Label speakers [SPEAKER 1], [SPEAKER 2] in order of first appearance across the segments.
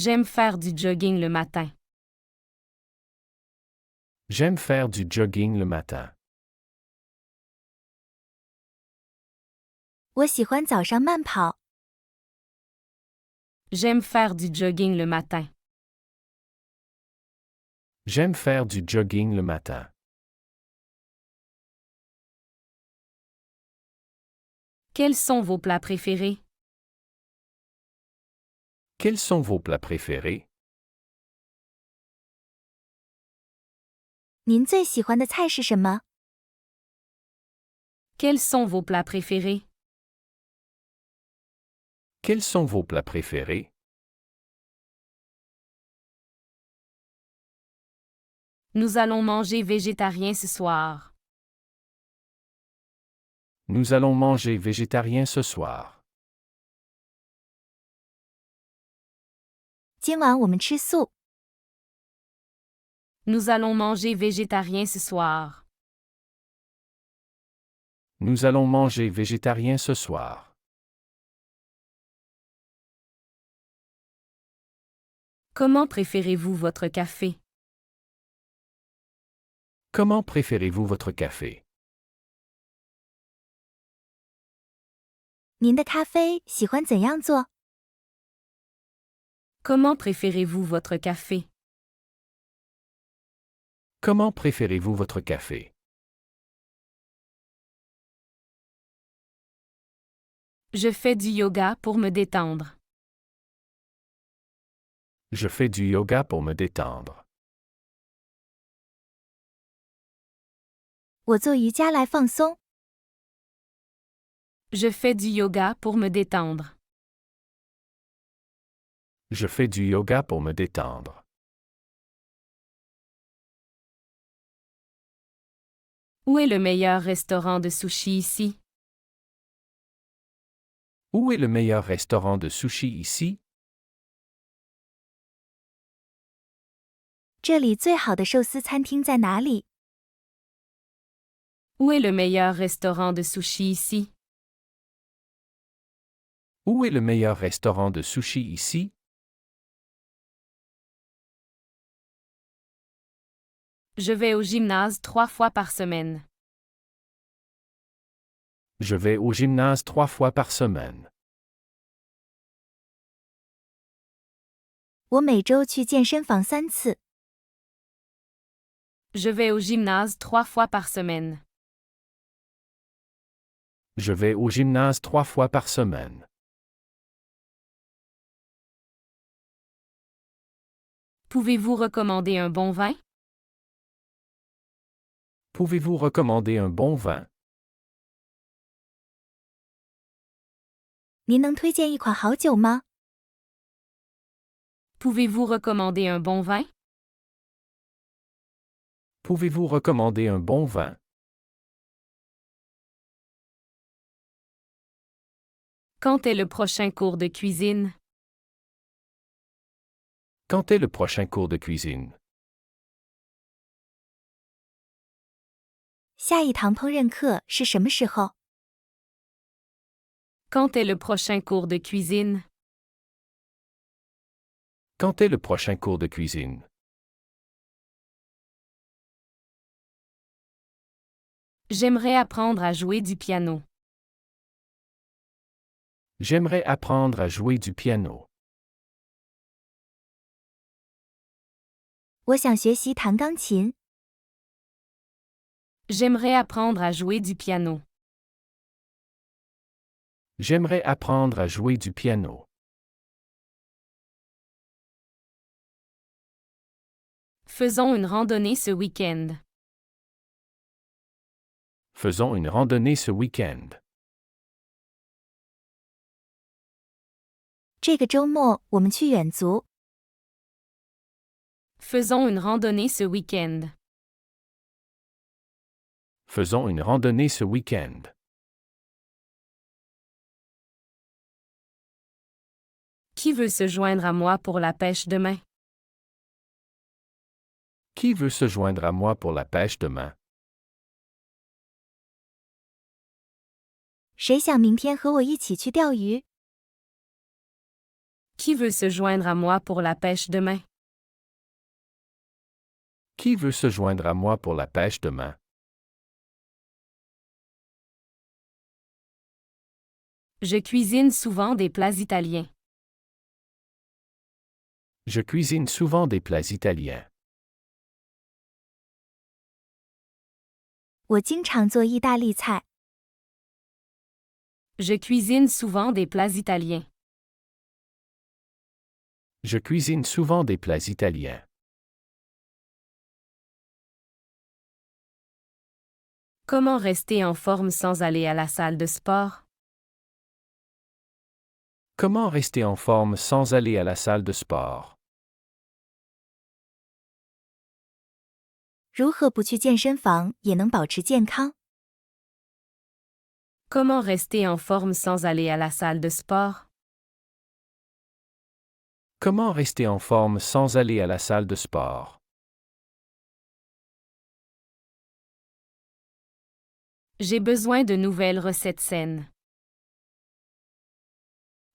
[SPEAKER 1] J'aime faire du jogging le matin.
[SPEAKER 2] J'aime faire du jogging le matin.
[SPEAKER 3] 我喜欢早上慢跑。
[SPEAKER 1] J'aime faire du jogging le matin.
[SPEAKER 2] J'aime faire du jogging le matin.
[SPEAKER 1] Quels sont vos plats préférés?
[SPEAKER 2] Quels sont vos plats préférés?
[SPEAKER 3] 您最喜欢的菜是什么？
[SPEAKER 1] Quels sont vos plats préférés?
[SPEAKER 2] Quels sont vos plats préférés?
[SPEAKER 1] Nous allons manger végétarien ce soir.
[SPEAKER 2] Nous allons manger végétarien ce soir.
[SPEAKER 3] 今晚我们吃素。
[SPEAKER 1] Nous allons manger végétarien ce soir.
[SPEAKER 2] Nous allons manger végétarien ce soir.
[SPEAKER 1] Comment préférez-vous votre café?
[SPEAKER 2] Comment préférez-vous votre café?
[SPEAKER 3] 您的咖啡喜欢怎样做？
[SPEAKER 1] Comment préférez-vous votre café?
[SPEAKER 2] Comment préférez-vous votre café?
[SPEAKER 1] Je fais du yoga pour me détendre.
[SPEAKER 2] Je fais du yoga pour me détendre.
[SPEAKER 3] 我做瑜伽来放松。
[SPEAKER 1] Je fais du yoga pour me détendre.
[SPEAKER 2] Je fais du yoga pour me détendre.
[SPEAKER 1] Où est le meilleur restaurant de sushi ici?
[SPEAKER 2] Où est le meilleur restaurant de sushi ici?
[SPEAKER 3] 这里最好的寿司餐厅在哪里？
[SPEAKER 1] Où est le meilleur restaurant de sushi ici?
[SPEAKER 2] Où est le meilleur restaurant de sushi ici?
[SPEAKER 1] Je vais au gymnase 3 fois par semaine.
[SPEAKER 2] Je vais au gymnase 3 fois par semaine.
[SPEAKER 3] 我每周去健身房3次。
[SPEAKER 1] Je vais au gymnase 3 fois par semaine.
[SPEAKER 2] Je vais au gymnase 3 fois par semaine.
[SPEAKER 1] Pouvez-vous recommander un bon vin?
[SPEAKER 2] Pouvez-vous recommander un bon vin?
[SPEAKER 3] 您能推荐一款好酒吗？
[SPEAKER 1] Pouvez-vous recommander un bon vin?
[SPEAKER 2] Pouvez-vous recommander un bon vin?
[SPEAKER 1] Quand est le prochain cours de cuisine?
[SPEAKER 2] Quand est le prochain cours de cuisine?
[SPEAKER 3] 下一堂烹饪课是什么时候？
[SPEAKER 1] Quand est le prochain cours de cuisine?
[SPEAKER 2] Quand est le prochain cours de cuisine?
[SPEAKER 1] J'aimerais apprendre à jouer du piano.
[SPEAKER 2] J'aimerais apprendre à jouer du piano.
[SPEAKER 3] 我想学习弹钢琴。
[SPEAKER 1] J'aimerais apprendre à jouer du piano.
[SPEAKER 2] J'aimerais apprendre à jouer du piano.
[SPEAKER 1] Faisons une randonnée ce week-end.
[SPEAKER 2] Faisons une randonnée ce week-end.
[SPEAKER 3] 这个周末我们去远足。
[SPEAKER 1] Faisons une randonnée ce week-end.
[SPEAKER 2] Faisons une randonnée ce week-end.
[SPEAKER 1] Qui veut se joindre à moi pour la pêche demain?
[SPEAKER 2] Qui veut se joindre à moi pour la pêche demain?
[SPEAKER 3] 谁想明天和我一起去钓鱼？
[SPEAKER 1] Qui veut se joindre à moi pour la pêche demain?
[SPEAKER 2] Qui veut se joindre à moi pour la pêche demain?
[SPEAKER 1] Je cuisine souvent des plats italiens.
[SPEAKER 2] Je cuisine souvent des plats italiens.
[SPEAKER 3] 我经常做意大利菜。
[SPEAKER 1] Je cuisine souvent des plats italiens.
[SPEAKER 2] Je cuisine souvent des plats italiens.
[SPEAKER 1] Comment rester en forme sans aller à la salle de sport?
[SPEAKER 2] Comment rester en forme sans aller à la salle de sport?
[SPEAKER 3] 如何不去健身房也能保持健康？
[SPEAKER 1] Comment rester en forme sans aller à la salle de sport?
[SPEAKER 2] Comment rester en forme sans aller à la salle de sport?
[SPEAKER 1] J'ai besoin de nouvelles recettes saines.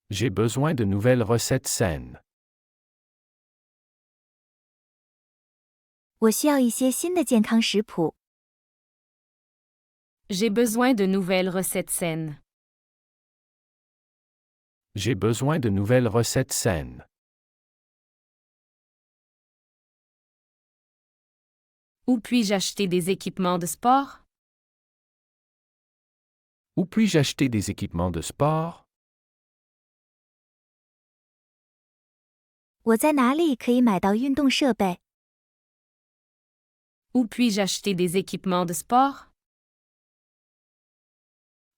[SPEAKER 2] J'ai besoin de nouvelles recettes saines.
[SPEAKER 3] 我需要一些新的健康食谱。
[SPEAKER 1] J'ai besoin de nouvelles recettes saines.
[SPEAKER 2] J'ai besoin de nouvelles recettes saines.
[SPEAKER 1] Où puis-je acheter des équipements de sport?
[SPEAKER 2] Où puis-je acheter des équipements de sport?
[SPEAKER 3] 我在哪里可以买到运动设备？
[SPEAKER 1] Où puis-je acheter des équipements de sport?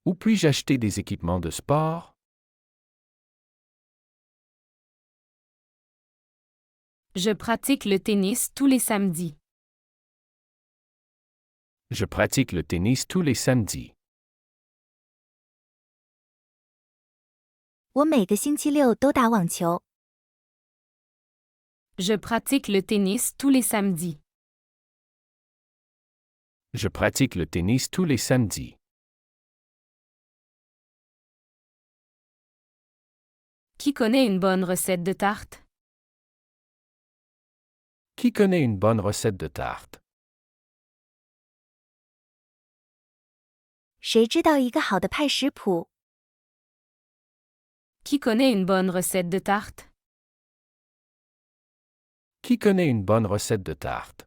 [SPEAKER 2] Où puis-je acheter des équipements de sport?
[SPEAKER 1] Je pratique le tennis tous les samedis.
[SPEAKER 2] Je pratique le tennis tous les samedis.
[SPEAKER 3] 我每个星期六都打网球。
[SPEAKER 1] Je pratique le tennis tous les samedis.
[SPEAKER 2] Je pratique le tennis tous les samedis.
[SPEAKER 1] Qui connaît une bonne recette de tarte?
[SPEAKER 2] Qui connaît une bonne recette de tarte?
[SPEAKER 3] 谁知道一个好的派食谱？
[SPEAKER 1] Qui connaît une bonne recette de tarte?
[SPEAKER 2] Qui connaît une bonne recette de tarte?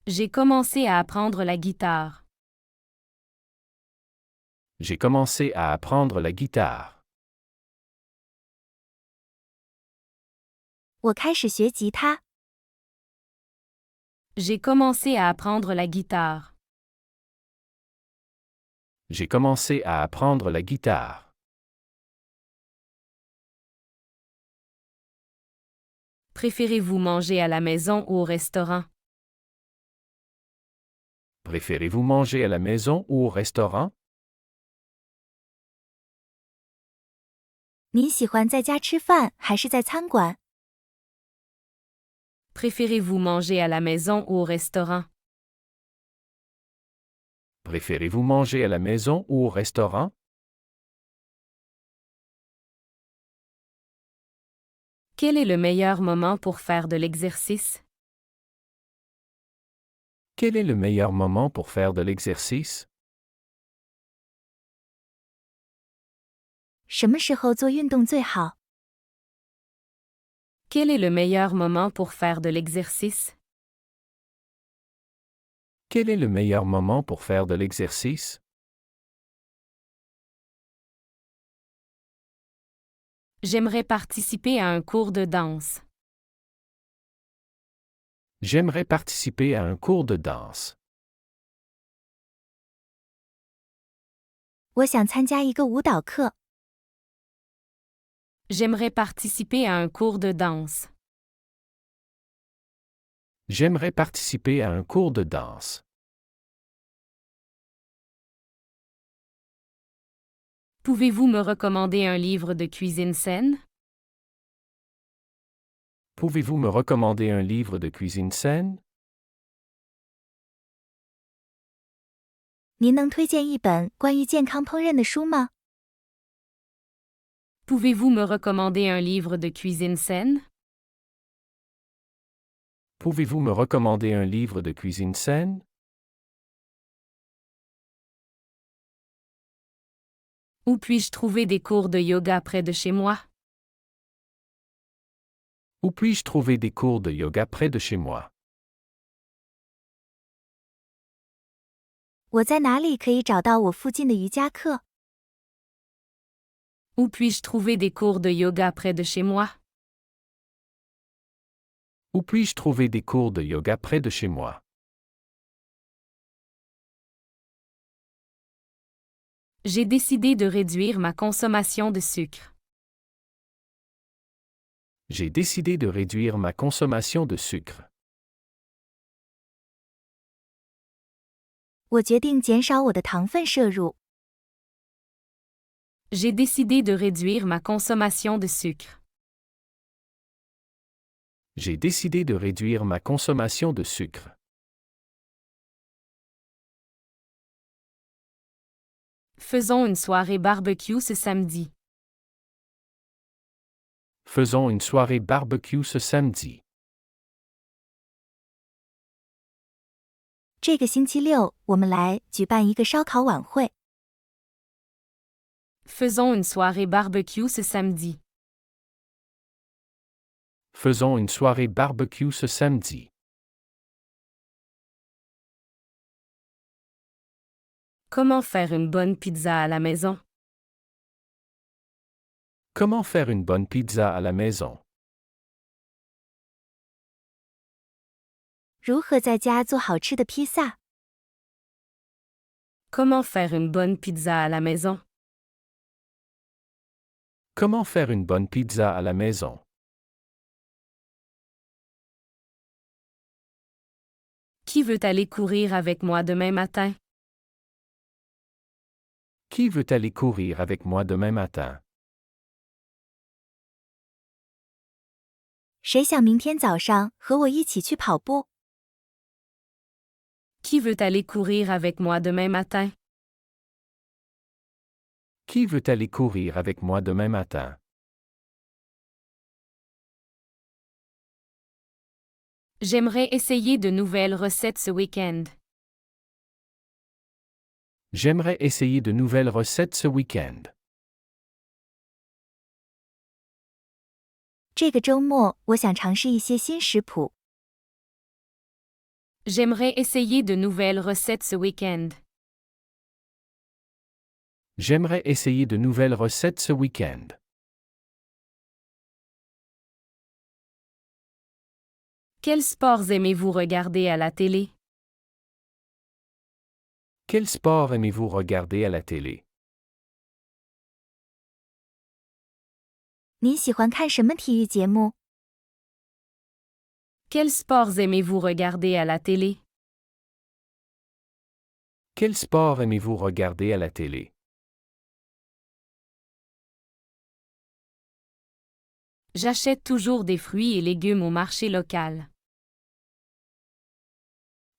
[SPEAKER 1] J'ai commencé à apprendre la guitare.
[SPEAKER 2] J'ai commencé à apprendre la guitare.
[SPEAKER 3] 我开始学吉他。
[SPEAKER 1] J'ai commencé à apprendre la guitare.
[SPEAKER 2] J'ai commencé à apprendre la guitare.
[SPEAKER 1] Préférez-vous manger à la maison ou au restaurant?
[SPEAKER 2] Préférez-vous manger à la maison ou au restaurant?
[SPEAKER 3] 你喜欢在家吃饭还是在餐馆？
[SPEAKER 1] Préférez-vous manger à la maison ou au restaurant?
[SPEAKER 2] Préférez-vous manger à la maison ou au restaurant?
[SPEAKER 1] Quel est le meilleur moment pour faire de l'exercice?
[SPEAKER 2] Quel est le meilleur moment pour faire de l'exercice?
[SPEAKER 3] 什么时候做运动最好？
[SPEAKER 1] Quel est le meilleur moment pour faire de l'exercice?
[SPEAKER 2] Quel est le meilleur moment pour faire de l'exercice?
[SPEAKER 1] J'aimerais participer à un cours de danse.
[SPEAKER 2] J'aimerais participer à un cours de danse.
[SPEAKER 3] 我想参加一个舞蹈课。
[SPEAKER 1] J'aimerais participer à un cours de danse.
[SPEAKER 2] J'aimerais participer à un cours de danse.
[SPEAKER 1] Pouvez-vous me recommander un livre de cuisine saine?
[SPEAKER 2] Pouvez-vous me recommander un livre de cuisine saine?
[SPEAKER 3] 您能推荐一本关于健康烹饪的书吗？
[SPEAKER 1] Pouvez-vous me recommander un livre de cuisine saine?
[SPEAKER 2] Pouvez-vous me recommander un livre de cuisine saine?
[SPEAKER 1] Où puis-je trouver des cours de yoga près de chez moi?
[SPEAKER 2] Où puis-je trouver des cours de yoga près de chez moi?
[SPEAKER 3] 我在哪里可以找到我附近的瑜伽课？
[SPEAKER 1] Où puis-je trouver des cours de yoga près de chez moi?
[SPEAKER 2] Où puis-je trouver des cours de yoga près de chez moi?
[SPEAKER 1] J'ai décidé de réduire ma consommation de sucre.
[SPEAKER 2] J'ai décidé de réduire ma consommation de sucre.
[SPEAKER 3] 我决定减少我的糖分摄入。
[SPEAKER 1] J'ai décidé de réduire ma consommation de sucre.
[SPEAKER 2] J'ai décidé de réduire ma consommation de sucre.
[SPEAKER 1] Faisons une soirée barbecue ce samedi.
[SPEAKER 2] Faisons une soirée barbecue ce samedi.
[SPEAKER 3] 这个星期六，我们来举办一个烧烤晚会。
[SPEAKER 1] Faisons une soirée barbecue ce samedi.
[SPEAKER 2] Faisons une soirée barbecue ce samedi.
[SPEAKER 1] Comment faire une bonne pizza à la maison?
[SPEAKER 2] Comment faire une bonne pizza à la maison?
[SPEAKER 3] 如何在家做好吃的披萨？
[SPEAKER 1] Comment faire une bonne pizza à la maison?
[SPEAKER 2] Comment faire une bonne pizza à la maison?
[SPEAKER 1] Qui veut aller courir avec moi demain matin?
[SPEAKER 2] Qui veut aller courir avec moi demain matin?
[SPEAKER 3] 谁想明天早上和我一起去跑步？
[SPEAKER 1] Qui veut aller courir avec moi demain matin?
[SPEAKER 2] Qui veut aller courir avec moi demain matin?
[SPEAKER 1] J'aimerais essayer de nouvelles recettes ce week-end.
[SPEAKER 2] J'aimerais essayer de nouvelles recettes ce week-end.
[SPEAKER 3] 这个周末，我想尝试一些新食谱。
[SPEAKER 1] J'aimerais essayer de nouvelles recettes ce week-end.
[SPEAKER 2] J'aimerais essayer de nouvelles recettes ce week-end.
[SPEAKER 1] Quels sports aimez-vous regarder à la télé?
[SPEAKER 2] Quel sport aimez-vous regarder à la télé?
[SPEAKER 3] 你喜欢看什么体育节目？
[SPEAKER 1] Quels sports aimez-vous regarder à la télé?
[SPEAKER 2] Quel sport aimez-vous regarder à la télé?
[SPEAKER 1] J'achète toujours des fruits et légumes au marché local.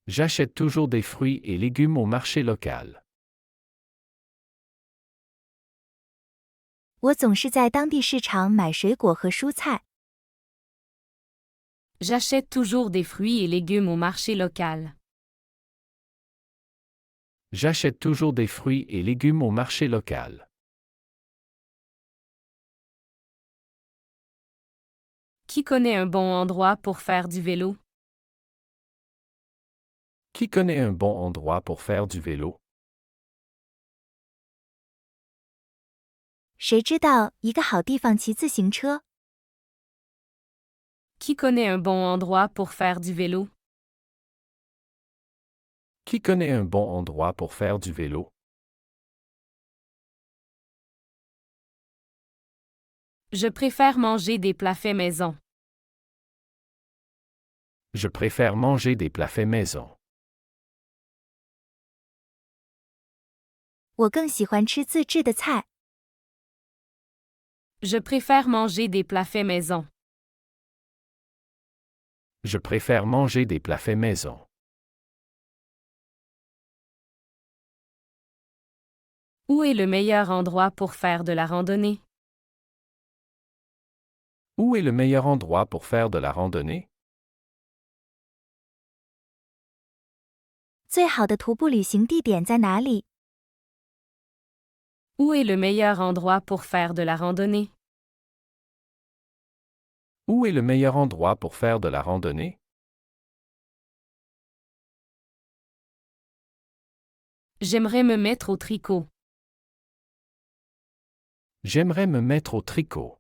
[SPEAKER 2] J'achète toujours des fruits et légumes au marché local.
[SPEAKER 3] 我总是在当地市场买水果和蔬菜。
[SPEAKER 1] J'achète toujours des fruits et légumes au marché local.
[SPEAKER 2] J'achète toujours des fruits et légumes au marché local.
[SPEAKER 1] Qui connaît un bon endroit pour faire du vélo?
[SPEAKER 2] Qui connaît un bon endroit pour faire du vélo?
[SPEAKER 3] 谁知道一个好地方骑自行车？
[SPEAKER 1] Qui connaît un bon endroit pour faire du vélo?
[SPEAKER 2] Qui connaît un bon endroit pour faire du vélo?
[SPEAKER 1] Je préfère manger des plats faits maison.
[SPEAKER 2] Je préfère manger des plats faits maison.
[SPEAKER 3] 我更喜欢吃自制的菜。
[SPEAKER 1] Je préfère manger des plats faits maison.
[SPEAKER 2] Je préfère manger des plats faits maison.
[SPEAKER 1] Où est le meilleur endroit pour faire de la randonnée?
[SPEAKER 2] Où est le meilleur endroit pour faire de la randonnée?
[SPEAKER 3] 最好的徒步旅行地点在哪里？
[SPEAKER 1] Où est le meilleur endroit pour faire de la randonnée?
[SPEAKER 2] Où est le meilleur endroit pour faire de la randonnée?
[SPEAKER 1] J'aimerais me mettre au tricot.
[SPEAKER 2] J'aimerais me mettre au tricot.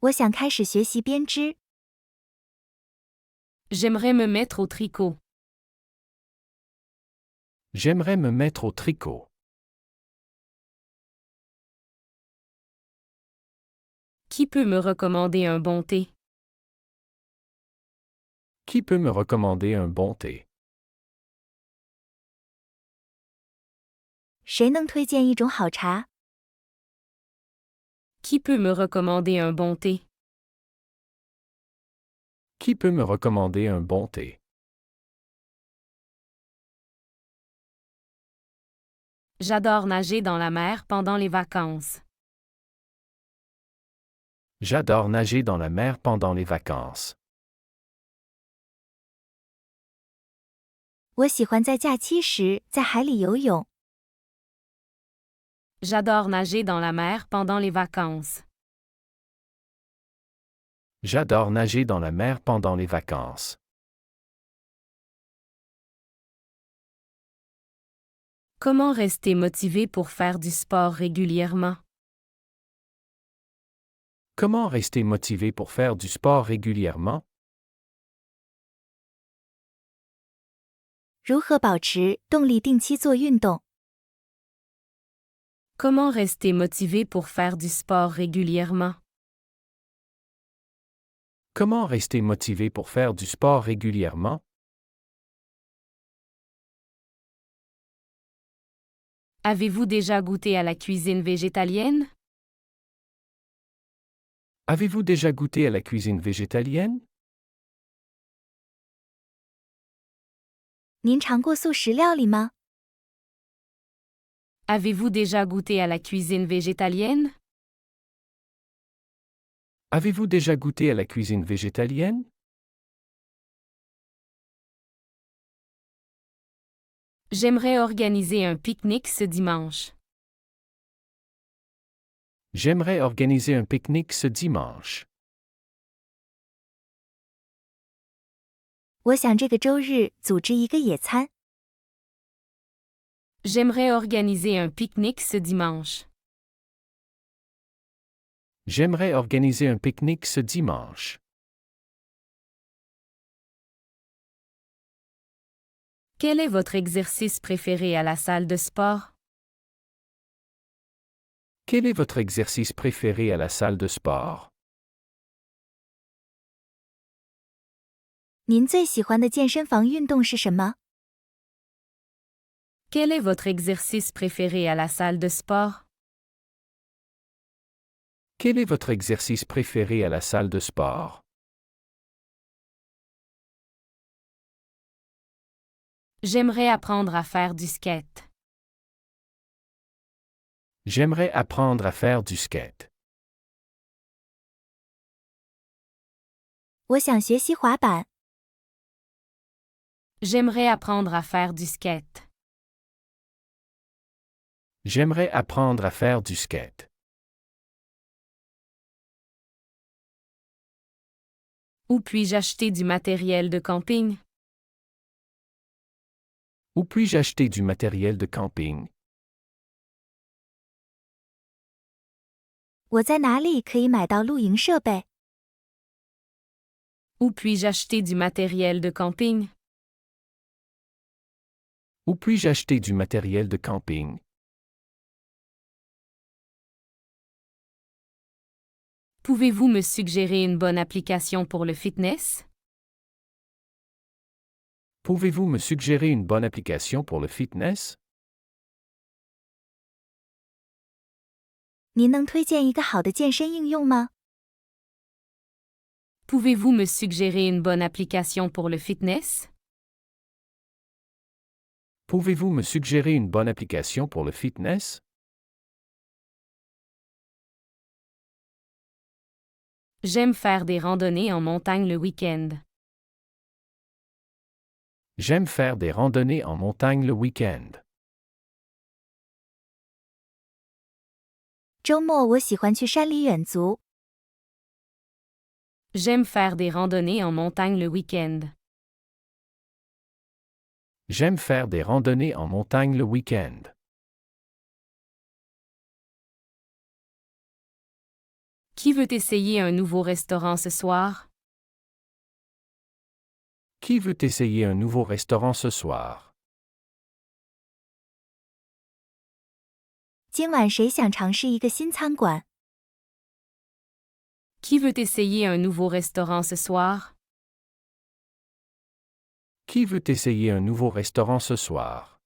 [SPEAKER 3] 我想开始学习编织。
[SPEAKER 1] J'aimerais me mettre au tricot.
[SPEAKER 2] J'aimerais me mettre au tricot.
[SPEAKER 1] Qui peut me recommander un bon thé?
[SPEAKER 2] Qui peut me recommander un bon thé?
[SPEAKER 3] 谁能推荐一种好茶？
[SPEAKER 1] Qui peut me recommander un bon thé?
[SPEAKER 2] Qui peut me recommander un bon thé?
[SPEAKER 1] J'adore nager dans la mer pendant les vacances.
[SPEAKER 2] J'adore nager dans la mer pendant les vacances.
[SPEAKER 3] 我喜欢在假期时在海里游泳。
[SPEAKER 1] J'adore nager dans la mer pendant les vacances.
[SPEAKER 2] J'adore nager dans la mer pendant les vacances.
[SPEAKER 1] Comment rester motivé pour faire du sport régulièrement?
[SPEAKER 2] Comment rester motivé pour faire du sport régulièrement?
[SPEAKER 3] 如何保持动力定期做运动？
[SPEAKER 1] Comment rester motivé pour faire du sport régulièrement?
[SPEAKER 2] Comment rester motivé pour faire du sport régulièrement?
[SPEAKER 1] Avez-vous déjà goûté à la cuisine végétalienne?
[SPEAKER 2] Avez-vous déjà goûté à la cuisine végétalienne?
[SPEAKER 3] 您尝过素食料理吗？
[SPEAKER 1] Avez-vous déjà goûté à la cuisine végétalienne?
[SPEAKER 2] Avez-vous déjà goûté à la cuisine végétalienne?
[SPEAKER 1] J'aimerais organiser un pique-nique ce dimanche.
[SPEAKER 2] J'aimerais organiser un pique-nique ce dimanche.
[SPEAKER 3] 我想这个周日组织一个野餐。
[SPEAKER 1] J'aimerais organiser un pique-nique ce dimanche.
[SPEAKER 2] J'aimerais organiser un pique-nique ce dimanche.
[SPEAKER 1] Quel est votre exercice préféré à la salle de sport?
[SPEAKER 2] Quel est votre exercice préféré à la salle de sport?
[SPEAKER 3] 您最喜欢的健身房运动是什么？
[SPEAKER 1] Quel est votre exercice préféré à la salle de sport?
[SPEAKER 2] Quel est votre exercice préféré à la salle de sport?
[SPEAKER 1] J'aimerais apprendre à faire du skate.
[SPEAKER 2] J'aimerais apprendre à faire du skate.
[SPEAKER 3] 我想学习滑板。
[SPEAKER 1] J'aimerais apprendre à faire du skate.
[SPEAKER 2] J'aimerais apprendre à faire du skate.
[SPEAKER 1] Où puis-je acheter du matériel de camping?
[SPEAKER 2] Où puis-je acheter du matériel de camping?
[SPEAKER 3] 我在哪里可以买到露营设备？
[SPEAKER 1] Où puis-je acheter du matériel de camping?
[SPEAKER 2] Où puis-je acheter du matériel de camping?
[SPEAKER 1] Pouvez-vous me suggérer une bonne application pour le fitness?
[SPEAKER 2] Pouvez-vous me suggérer une bonne application pour le fitness?
[SPEAKER 3] 您能推荐一个好的健身应用吗？
[SPEAKER 1] Pouvez-vous me suggérer une bonne application pour le fitness?
[SPEAKER 2] Pouvez-vous me suggérer une bonne application pour le fitness?
[SPEAKER 1] J'aime faire des randonnées en montagne le week-end.
[SPEAKER 2] J'aime faire des randonnées en montagne le week-end.
[SPEAKER 3] 周末我喜欢去山里远足。
[SPEAKER 1] J'aime faire des randonnées en montagne le week-end.
[SPEAKER 2] J'aime faire des randonnées en montagne le week-end.
[SPEAKER 1] Qui veut essayer un nouveau restaurant ce soir?
[SPEAKER 2] Qui veut essayer un nouveau restaurant ce soir?
[SPEAKER 3] 今晚谁想尝试一个新餐馆？
[SPEAKER 1] Qui veut essayer un nouveau restaurant ce soir?
[SPEAKER 2] Qui veut essayer un nouveau restaurant ce soir?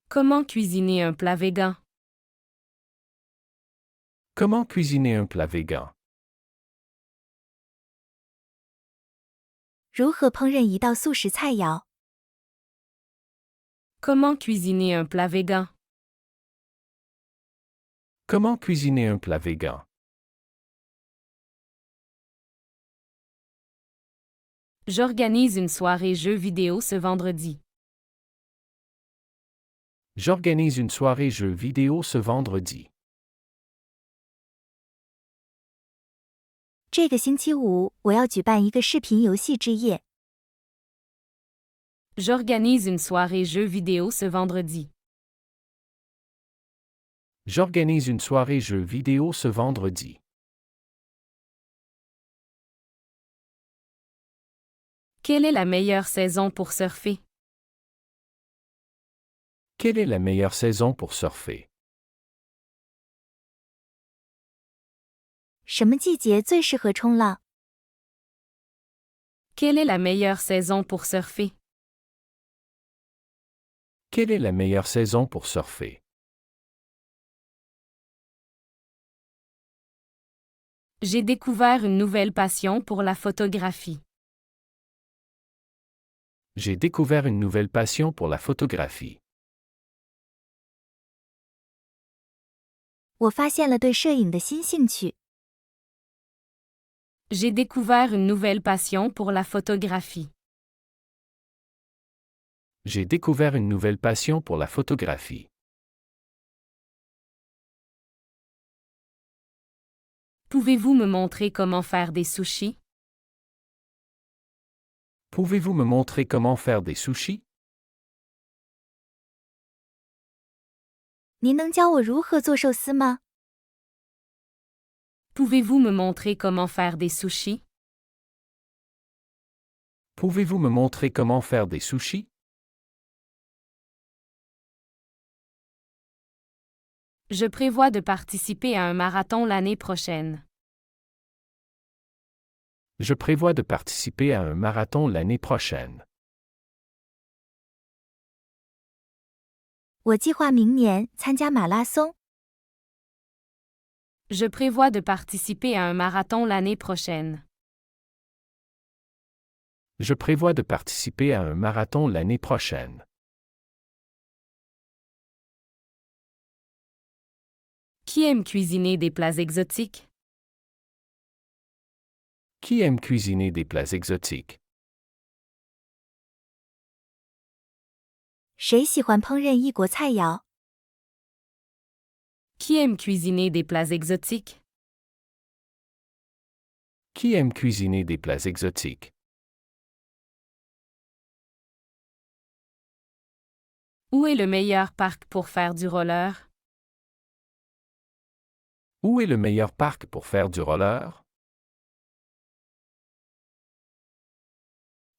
[SPEAKER 1] Comment cuisiner un plat végan?
[SPEAKER 2] Comment cuisiner un plat végan?
[SPEAKER 3] 如何烹饪一道素食菜肴？
[SPEAKER 1] Comment cuisiner un plat végan?
[SPEAKER 2] Comment cuisiner un plat végan?
[SPEAKER 1] J'organise une soirée jeux vidéo ce vendredi.
[SPEAKER 2] J'organise une soirée jeux vidéo ce vendredi.
[SPEAKER 3] 这个星期五我要举办一个视频游戏之夜。
[SPEAKER 1] J'organise une soirée jeux vidéo ce vendredi.
[SPEAKER 2] J'organise une soirée jeux vidéo ce vendredi.
[SPEAKER 1] Quelle est la meilleure saison pour surfer?
[SPEAKER 2] Quelle est la meilleure saison pour surfer?
[SPEAKER 3] 什么季节最适合冲浪？
[SPEAKER 1] Quelle est la meilleure saison pour surfer?
[SPEAKER 2] Quelle est la meilleure saison pour surfer?
[SPEAKER 1] J'ai découvert une nouvelle passion pour la photographie.
[SPEAKER 2] J'ai découvert une nouvelle passion pour la photographie.
[SPEAKER 3] 我发现了对摄影的新兴趣。
[SPEAKER 1] J'ai découvert une nouvelle passion pour la photographie.
[SPEAKER 2] J'ai découvert une nouvelle passion pour la photographie.
[SPEAKER 1] Pouvez-vous me montrer comment faire des sushis?
[SPEAKER 2] Pouvez-vous me montrer comment faire des sushis?
[SPEAKER 3] 您能教我如何做寿司吗？
[SPEAKER 1] Pouvez-vous me montrer comment faire des sushis?
[SPEAKER 2] Pouvez-vous me montrer comment faire des sushis?
[SPEAKER 1] Je prévois de participer à un marathon l'année prochaine.
[SPEAKER 2] Je prévois de participer à un marathon l'année prochaine.
[SPEAKER 3] 我计划明年参加马拉松。
[SPEAKER 1] Je prévois de participer à un marathon l'année prochaine.
[SPEAKER 2] Je prévois de participer à un marathon l'année prochaine.
[SPEAKER 1] Qui aime cuisiner des plats exotiques?
[SPEAKER 2] Qui aime cuisiner des plats exotiques?
[SPEAKER 3] 谁喜欢烹饪异国菜肴？
[SPEAKER 1] Qui aime cuisiner des plats exotiques?
[SPEAKER 2] Qui aime cuisiner des plats exotiques?
[SPEAKER 1] Où est le meilleur parc pour faire du roller?
[SPEAKER 2] Où est le meilleur parc pour faire du roller?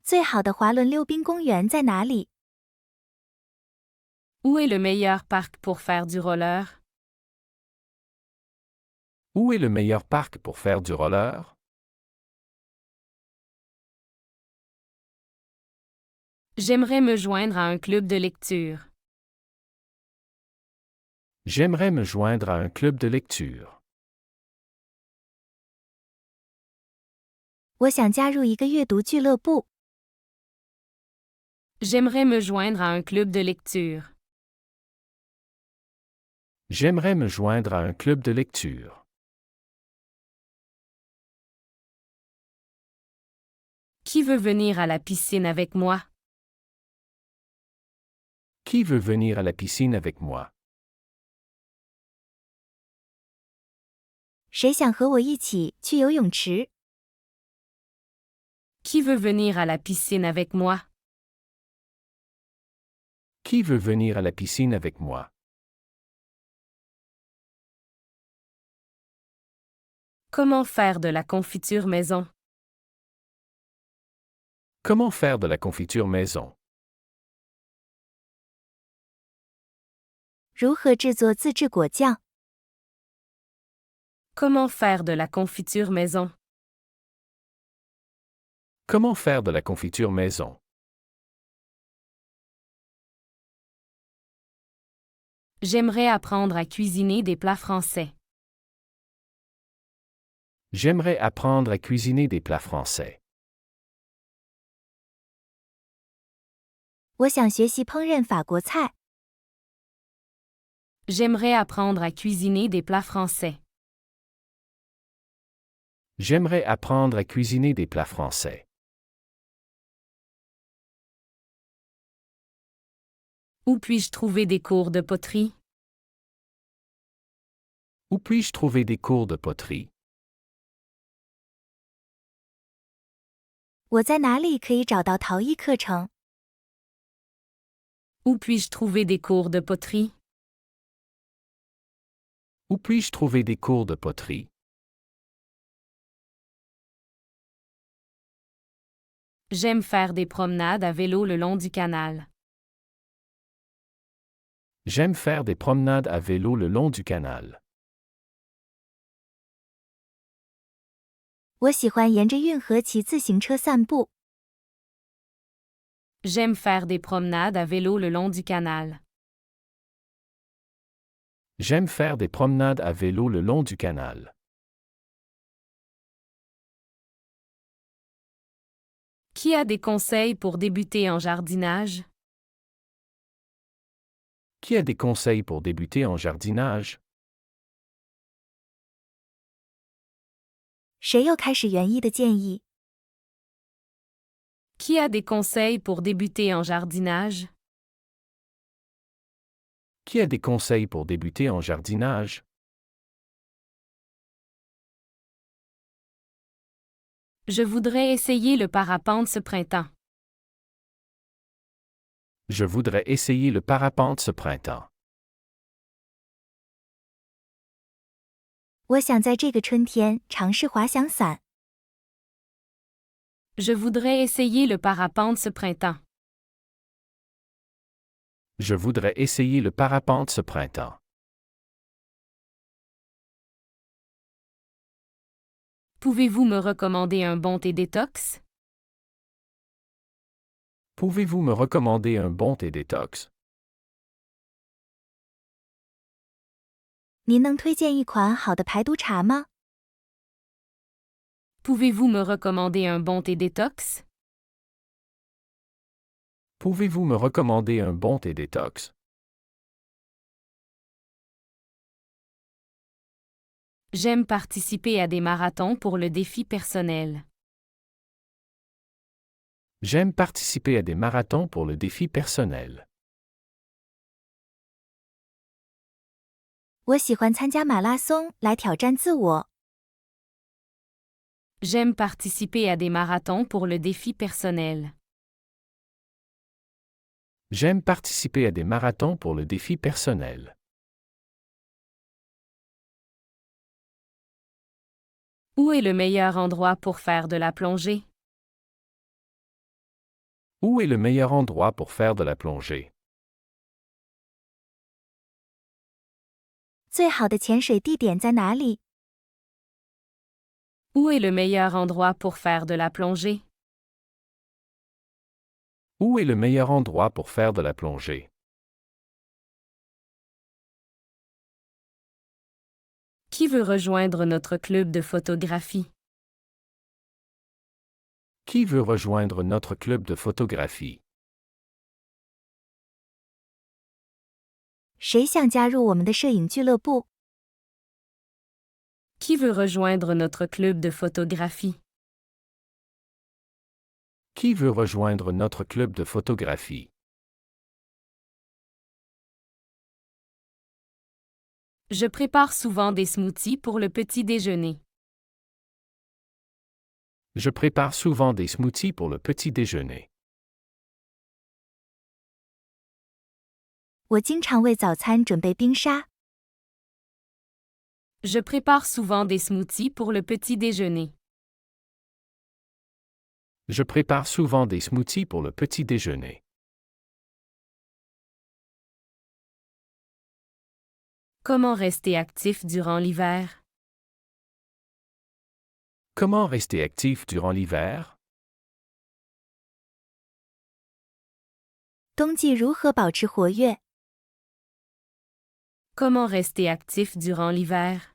[SPEAKER 3] 最好的滑轮溜冰公园在哪里？
[SPEAKER 1] Où est le meilleur parc pour faire du roller?
[SPEAKER 2] Où est le meilleur parc pour faire du roller?
[SPEAKER 1] J'aimerais me joindre à un club de lecture.
[SPEAKER 2] J'aimerais me joindre à un club de lecture.
[SPEAKER 3] 我们来举办一个社区活动。
[SPEAKER 2] J'aimerais me joindre à un club de lecture. 我们来举办一个社区活动。 J'aimerais me joindre à un club de lecture. 我们来举办一个社区活动。 J'aimerais me joindre à un club de lecture. 我们来举办一个社区活动。
[SPEAKER 3] J'aimerais me joindre à un club de lecture. 我想加入一个阅读俱乐部。
[SPEAKER 1] J'aimerais me joindre à un club de lecture.
[SPEAKER 2] J'aimerais me joindre à un club de lecture.
[SPEAKER 1] Qui veut venir à la piscine avec moi?
[SPEAKER 2] Qui veut venir à la piscine avec moi?
[SPEAKER 3] 谁想和我一起去游泳池？
[SPEAKER 1] Qui veut venir à la piscine avec moi?
[SPEAKER 2] Qui veut venir à la piscine avec moi?
[SPEAKER 1] Comment faire de la confiture maison?
[SPEAKER 2] Comment faire de la confiture maison?
[SPEAKER 3] 如何制作自制果酱？
[SPEAKER 1] Comment faire de la confiture maison?
[SPEAKER 2] Comment faire de la confiture maison?
[SPEAKER 1] J'aimerais apprendre à cuisiner des plats français.
[SPEAKER 2] J'aimerais apprendre à cuisiner des plats français.
[SPEAKER 3] 我想学习烹饪法国菜。
[SPEAKER 1] J'aimerais apprendre à cuisiner des plats français.
[SPEAKER 2] J'aimerais apprendre à cuisiner des plats français.
[SPEAKER 1] Où puis-je trouver des cours de poterie?
[SPEAKER 2] Où puis-je trouver des cours de poterie?
[SPEAKER 3] 我在哪里可以找到陶艺课程？
[SPEAKER 1] Où puis-je trouver des cours de poterie?
[SPEAKER 2] Où puis-je trouver des cours de poterie?
[SPEAKER 1] J'aime faire des promenades à vélo le long du canal.
[SPEAKER 2] J'aime faire des promenades à vélo le long du canal.
[SPEAKER 3] 我喜欢沿着运河骑自行车散步。
[SPEAKER 1] J'aime faire des promenades à vélo le long du canal.
[SPEAKER 2] J'aime faire des promenades à vélo le long du canal.
[SPEAKER 1] Qui a des conseils pour débuter en jardinage?
[SPEAKER 2] Qui a des conseils pour débuter en jardinage?
[SPEAKER 3] 谁又开始园艺的建议？
[SPEAKER 1] Qui a des conseils pour débuter en jardinage?
[SPEAKER 2] Qui a des conseils pour débuter en jardinage?
[SPEAKER 1] Je voudrais essayer le parapente ce printemps.
[SPEAKER 2] Je voudrais essayer le parapente ce printemps.
[SPEAKER 3] 我想在这个春天尝试滑翔伞。
[SPEAKER 1] Je voudrais essayer le parapente ce printemps.
[SPEAKER 2] Je voudrais essayer le parapente ce printemps.
[SPEAKER 1] Pouvez-vous me recommander un bon thé détox?
[SPEAKER 2] Pouvez-vous me recommander un bon thé détox?
[SPEAKER 3] 您能推荐一款好的排毒茶吗？
[SPEAKER 1] Pouvez-vous me recommander un bon thé détox?
[SPEAKER 2] Pouvez-vous me recommander un bon thé détox?
[SPEAKER 1] J'aime participer à des marathons pour le défi personnel.
[SPEAKER 2] J'aime participer à des marathons pour le défi personnel.
[SPEAKER 3] 我喜欢参加马拉松来挑战自我。
[SPEAKER 1] J'aime participer à des marathons pour le défi personnel.
[SPEAKER 2] J'aime participer à des marathons pour le défi personnel.
[SPEAKER 1] Où est le meilleur endroit pour faire de la plongée?
[SPEAKER 2] Où est le meilleur endroit pour faire de la plongée?
[SPEAKER 3] 最好的潜水地点在哪里？
[SPEAKER 1] Où est le meilleur endroit pour faire de la plongée?
[SPEAKER 2] Où est le meilleur endroit pour faire de la plongée?
[SPEAKER 1] Qui veut rejoindre notre club de photographie?
[SPEAKER 2] Qui veut rejoindre notre club de photographie?
[SPEAKER 3] 谁想加入我们的摄影俱乐部？
[SPEAKER 1] Qui veut rejoindre notre club de photographie?
[SPEAKER 2] Qui veut rejoindre notre club de photographie?
[SPEAKER 1] Je prépare souvent des smoothies pour le petit déjeuner.
[SPEAKER 2] Je prépare souvent des smoothies pour le petit déjeuner.
[SPEAKER 3] 我经常为早餐准备冰沙。
[SPEAKER 1] Je prépare souvent des smoothies pour le petit déjeuner.
[SPEAKER 2] Je prépare souvent des smoothies pour le petit déjeuner.
[SPEAKER 1] Comment rester actif durant l'hiver?
[SPEAKER 2] Comment rester actif durant l'hiver?
[SPEAKER 3] 冬季如何保持活跃？
[SPEAKER 1] Comment rester actif durant l'hiver?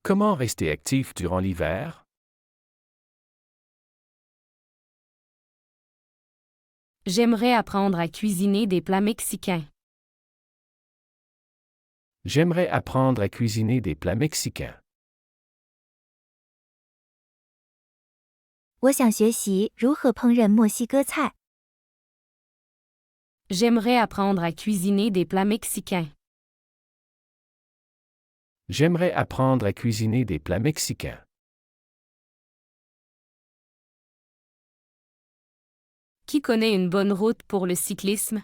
[SPEAKER 2] Comment rester actif durant l'hiver?
[SPEAKER 1] J'aimerais apprendre à cuisiner des plats mexicains.
[SPEAKER 2] J'aimerais apprendre à cuisiner des plats mexicains.
[SPEAKER 3] 我想学习如何烹饪墨西哥菜。
[SPEAKER 1] J'aimerais apprendre à cuisiner des plats mexicains.
[SPEAKER 2] J'aimerais apprendre à cuisiner des plats mexicains.
[SPEAKER 1] Qui connaît une bonne route pour le cyclisme?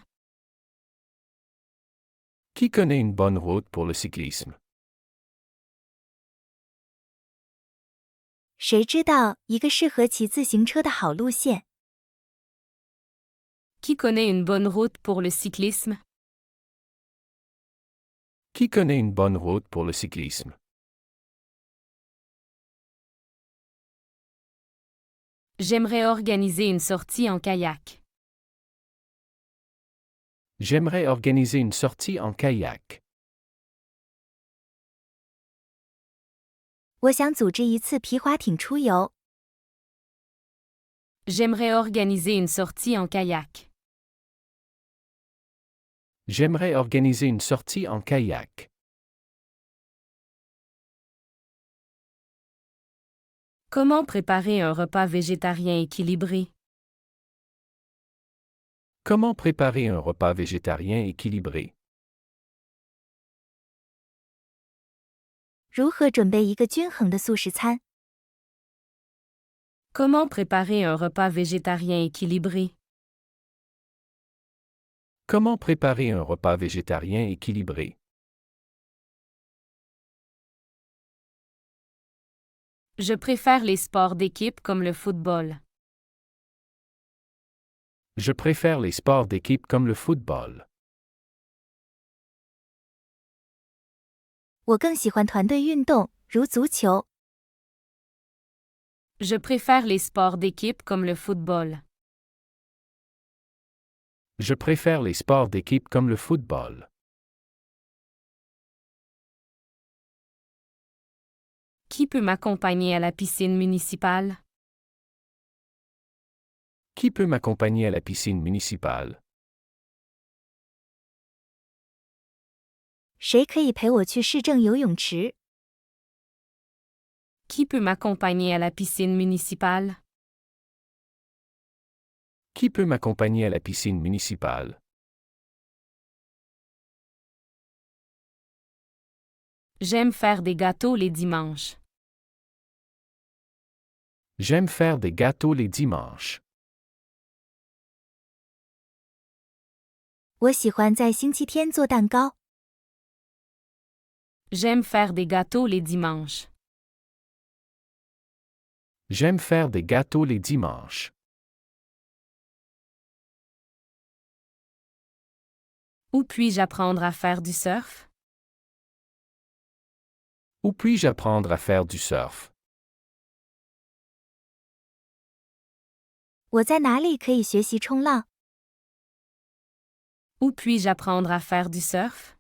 [SPEAKER 2] Qui connaît une bonne route pour le cyclisme?
[SPEAKER 3] 谁知道一个适合骑自行车的好路线？
[SPEAKER 1] Qui connaît une bonne route pour le cyclisme?
[SPEAKER 2] Qui connaît une bonne route pour le cyclisme?
[SPEAKER 1] J'aimerais organiser une sortie en kayak.
[SPEAKER 2] J'aimerais organiser une sortie en kayak.
[SPEAKER 3] 我想组织一次皮划艇出游。
[SPEAKER 1] J'aimerais organiser une sortie en kayak.
[SPEAKER 2] J'aimerais organiser une sortie en kayak.
[SPEAKER 1] Comment préparer un repas végétarien équilibré?
[SPEAKER 2] Comment préparer un repas végétarien équilibré?
[SPEAKER 3] 如何准备一个均衡的素食餐？
[SPEAKER 1] Comment préparer un repas végétarien équilibré?
[SPEAKER 2] Comment préparer un repas végétarien équilibré?
[SPEAKER 1] Je préfère les sports d'équipe comme le football.
[SPEAKER 2] Je préfère les sports d'équipe comme le football.
[SPEAKER 3] 我更喜欢团队运动，如足球。
[SPEAKER 1] Je préfère les sports d'équipe comme le football.
[SPEAKER 2] Je préfère les sports d'équipe comme le football.
[SPEAKER 1] Qui peut m'accompagner à la piscine municipale?
[SPEAKER 2] Qui peut m'accompagner à la piscine municipale?
[SPEAKER 3] 谁可以陪我去市政游泳池？
[SPEAKER 1] Qui peut m'accompagner à la piscine municipale?
[SPEAKER 2] Qui peut m'accompagner à la piscine municipale?
[SPEAKER 1] J'aime faire des gâteaux les dimanches.
[SPEAKER 2] J'aime faire des gâteaux les dimanches.
[SPEAKER 3] 我喜欢在星期天做蛋糕。
[SPEAKER 1] J'aime faire des gâteaux les dimanches.
[SPEAKER 2] J'aime faire des gâteaux les dimanches.
[SPEAKER 1] Où puis-je apprendre à faire du surf?
[SPEAKER 2] Où puis-je apprendre à faire du surf?
[SPEAKER 3] 我在哪里可以学习冲浪？
[SPEAKER 1] Où puis-je apprendre à faire du surf?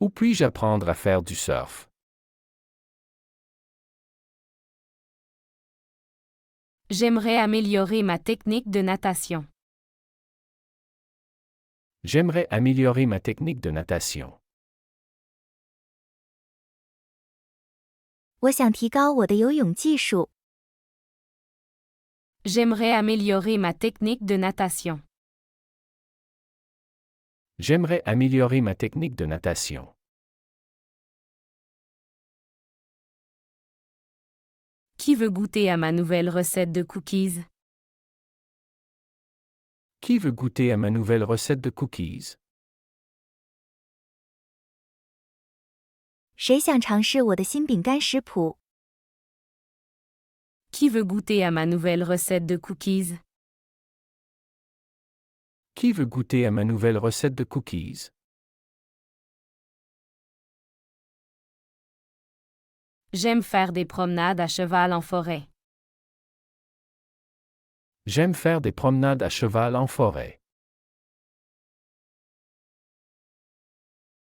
[SPEAKER 2] Où puis-je apprendre à faire du surf?
[SPEAKER 1] J'aimerais améliorer ma technique de natation.
[SPEAKER 2] J'aimerais améliorer ma technique de natation.
[SPEAKER 3] 我想提高我的游泳技术。
[SPEAKER 1] J'aimerais améliorer ma technique de natation.
[SPEAKER 2] J'aimerais améliorer ma technique de natation.
[SPEAKER 1] Qui veut goûter à ma nouvelle recette de cookies?
[SPEAKER 2] Qui veut goûter à ma nouvelle recette de cookies?
[SPEAKER 3] 谁想尝试我的新饼干食谱？
[SPEAKER 1] Qui veut goûter à ma nouvelle recette de cookies?
[SPEAKER 2] Qui veut goûter à ma nouvelle recette de cookies?
[SPEAKER 1] J'aime faire des promenades à cheval en forêt.
[SPEAKER 2] J'aime faire des promenades à cheval en forêt.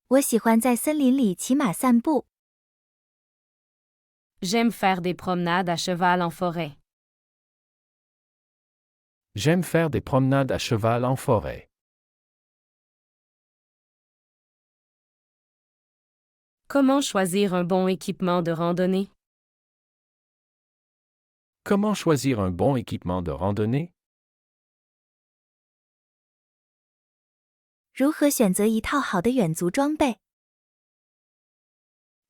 [SPEAKER 3] 我喜欢在森林里骑马散步。
[SPEAKER 1] J'aime faire des promenades à cheval en forêt.
[SPEAKER 2] J'aime faire des promenades à cheval en forêt.
[SPEAKER 1] Comment choisir un bon équipement de randonnée?
[SPEAKER 2] Comment choisir un bon équipement de randonnée?
[SPEAKER 3] 如何选择一套好的远足装备？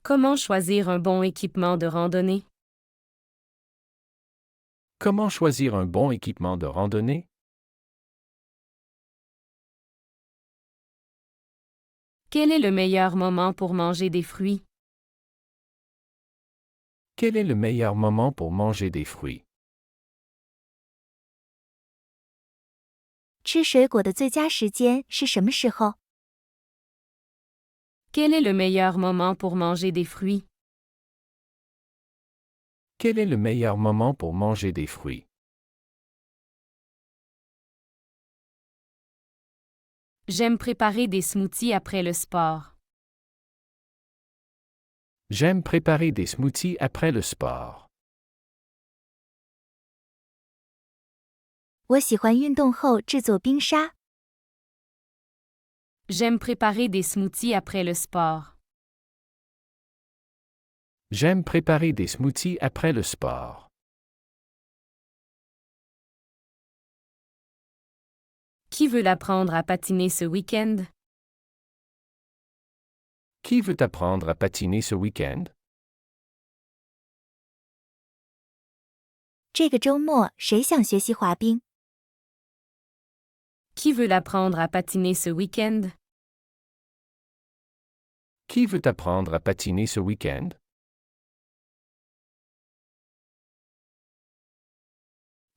[SPEAKER 1] Comment choisir un bon équipement de randonnée?
[SPEAKER 2] Comment choisir un bon équipement de randonnée?
[SPEAKER 1] Quel est le meilleur moment pour manger des fruits?
[SPEAKER 2] Quel est le meilleur moment pour manger des fruits?
[SPEAKER 3] 吃水果的最佳时间是什么时候？
[SPEAKER 1] Quel est le meilleur moment pour manger des fruits?
[SPEAKER 2] Quel est le meilleur moment pour manger des fruits?
[SPEAKER 1] J'aime préparer des smoothies après le sport.
[SPEAKER 2] J'aime préparer des smoothies après le sport.
[SPEAKER 3] 我喜欢运动后制作冰沙。
[SPEAKER 1] J'aime préparer des smoothies après le sport.
[SPEAKER 2] J'aime préparer des smoothies après le sport.
[SPEAKER 1] Qui veut apprendre à patiner ce week-end?
[SPEAKER 2] Qui veut apprendre à patiner ce week-end?
[SPEAKER 3] 这个周末谁想学习滑冰？
[SPEAKER 1] Qui veut apprendre à patiner ce week-end?
[SPEAKER 2] Qui veut apprendre à patiner ce week-end?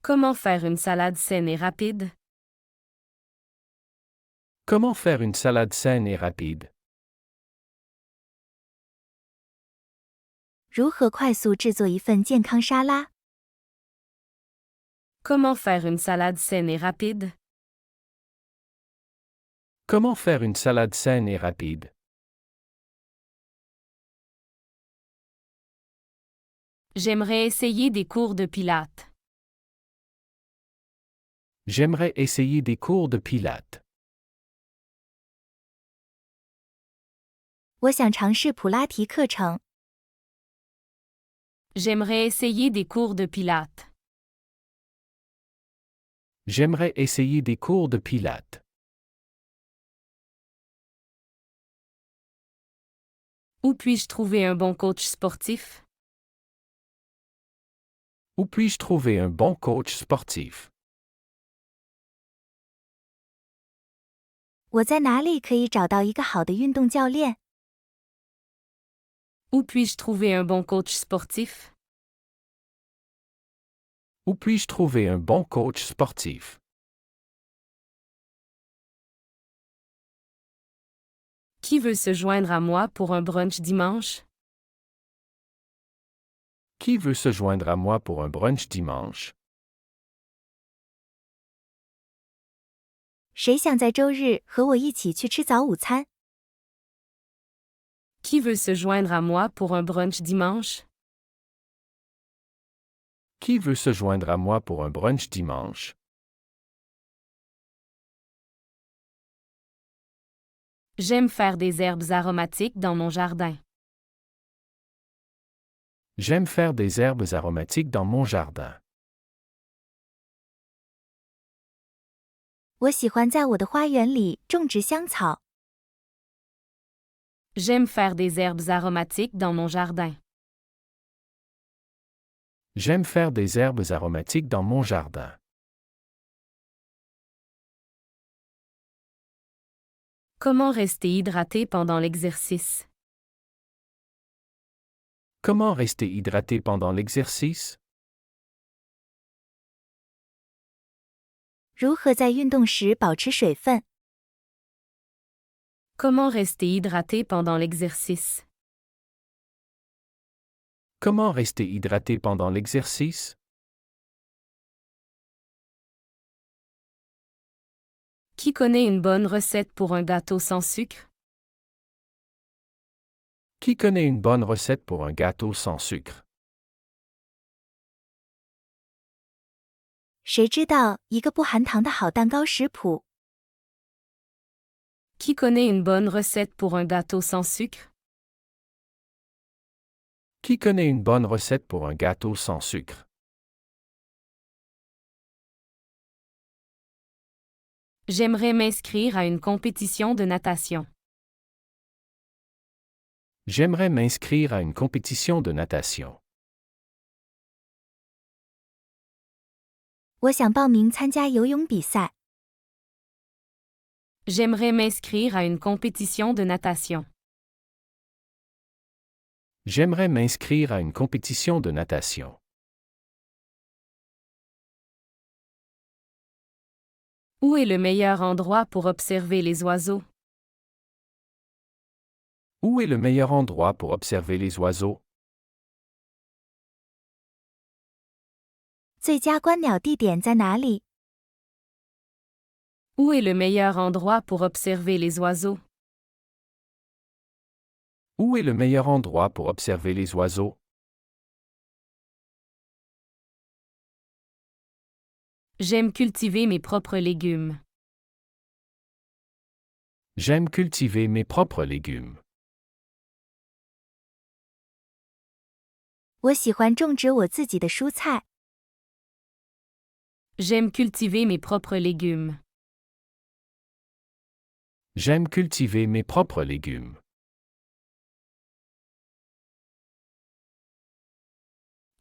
[SPEAKER 1] Comment faire une salade saine et rapide?
[SPEAKER 2] Comment faire une salade saine et rapide?
[SPEAKER 3] 如何快速制作一份健康沙拉？
[SPEAKER 1] Comment faire une salade saine et rapide?
[SPEAKER 2] Comment faire une salade saine et rapide?
[SPEAKER 1] J'aimerais essayer des cours de pilates.
[SPEAKER 2] J'aimerais essayer des cours de pilates.
[SPEAKER 3] 我想尝试普拉提课程。
[SPEAKER 1] J'aimerais essayer des cours de pilates.
[SPEAKER 2] J'aimerais essayer des cours de pilates.
[SPEAKER 1] Où puis-je trouver un bon coach sportif?
[SPEAKER 2] Où puis-je trouver un bon coach sportif?
[SPEAKER 3] 我在哪里可以找到一个好的运动教练？
[SPEAKER 1] Où puis-je trouver un bon coach sportif?
[SPEAKER 2] Où puis-je trouver un bon coach sportif?
[SPEAKER 1] Qui veut se joindre à moi pour un brunch dimanche?
[SPEAKER 2] Qui veut se joindre à moi pour un brunch dimanche?
[SPEAKER 3] 谁想在周日和我一起去吃早午餐？
[SPEAKER 1] Qui veut se joindre à moi pour un brunch dimanche?
[SPEAKER 2] Qui veut se joindre à moi pour un brunch dimanche?
[SPEAKER 1] J'aime faire des herbes aromatiques dans mon jardin.
[SPEAKER 2] J'aime faire des herbes aromatiques dans mon jardin.
[SPEAKER 3] 我喜欢在我的花园里种植香草。
[SPEAKER 1] J'aime faire des herbes aromatiques dans mon jardin.
[SPEAKER 2] J'aime faire des herbes aromatiques dans mon jardin.
[SPEAKER 1] Comment rester hydraté pendant l'exercice?
[SPEAKER 2] Comment rester hydraté pendant l'exercice?
[SPEAKER 3] 如何在运动时保持水分？
[SPEAKER 1] Comment rester hydraté pendant l'exercice?
[SPEAKER 2] Comment rester hydraté pendant l'exercice?
[SPEAKER 1] Qui connaît une bonne recette pour un gâteau sans sucre?
[SPEAKER 2] Qui connaît une bonne recette pour un gâteau sans sucre?
[SPEAKER 3] 谁知道一个不含糖的好蛋糕食谱？
[SPEAKER 1] Qui connaît une bonne recette pour un gâteau sans sucre?
[SPEAKER 2] Qui connaît une bonne recette pour un gâteau sans sucre?
[SPEAKER 1] J'aimerais m'inscrire à une compétition de natation.
[SPEAKER 2] J'aimerais m'inscrire à une compétition de natation.
[SPEAKER 3] 我想报名参加游泳比赛。
[SPEAKER 1] J'aimerais m'inscrire à une compétition de natation.
[SPEAKER 2] J'aimerais m'inscrire à une compétition de natation.
[SPEAKER 1] Où est le meilleur endroit pour observer les oiseaux?
[SPEAKER 2] Où est le meilleur endroit pour observer les oiseaux?
[SPEAKER 3] 最佳观鸟地点在哪里？
[SPEAKER 1] Où est le meilleur endroit pour observer les oiseaux?
[SPEAKER 2] Où est le meilleur endroit pour observer les oiseaux?
[SPEAKER 1] J'aime cultiver mes propres légumes.
[SPEAKER 2] J'aime cultiver mes propres légumes.
[SPEAKER 3] 我喜欢种植我自己的蔬菜。
[SPEAKER 1] J'aime cultiver mes propres légumes.
[SPEAKER 2] J'aime cultiver mes propres légumes.